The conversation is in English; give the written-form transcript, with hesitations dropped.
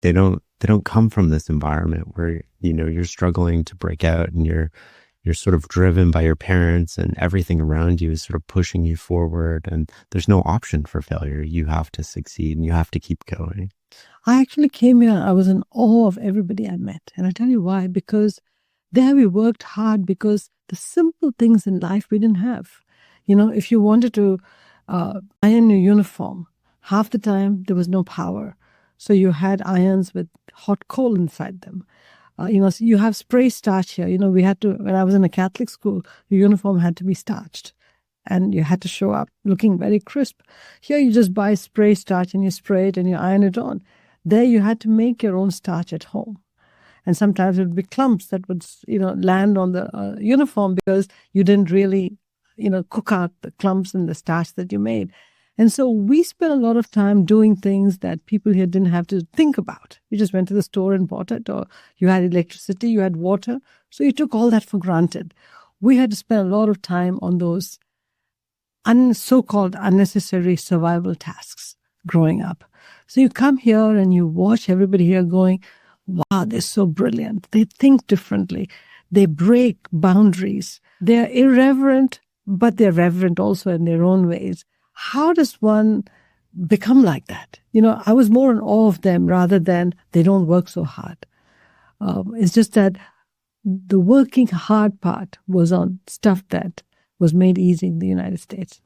they don't come from this environment where, you're struggling to break out and you're sort of driven by your parents and everything around you is sort of pushing you forward, and there's no option for failure. You have to succeed and you have to keep going. I actually came here, I was in awe of everybody I met. And I tell you why, because there we worked hard, because the simple things in life we didn't have. If you wanted to iron your uniform, half the time there was no power. So you had irons with hot coal inside them. So you have spray starch here. We had to, when I was in a Catholic school, your uniform had to be starched and you had to show up looking very crisp. Here you just buy spray starch and you spray it and you iron it on. There you had to make your own starch at home. And sometimes it would be clumps that would, land on the uniform because you didn't really, cook out the clumps in the starch that you made. And so we spent a lot of time doing things that people here didn't have to think about. You just went to the store and bought it, or you had electricity, you had water. So you took all that for granted. We had to spend a lot of time on those so-called unnecessary survival tasks growing up. So you come here and you watch everybody here going, wow, they're so brilliant. They think differently. They break boundaries. They're irreverent, but they're reverent also in their own ways. How does one become like that? I was more in awe of them rather than they don't work so hard. It's just that the working hard part was on stuff that was made easy in the United States.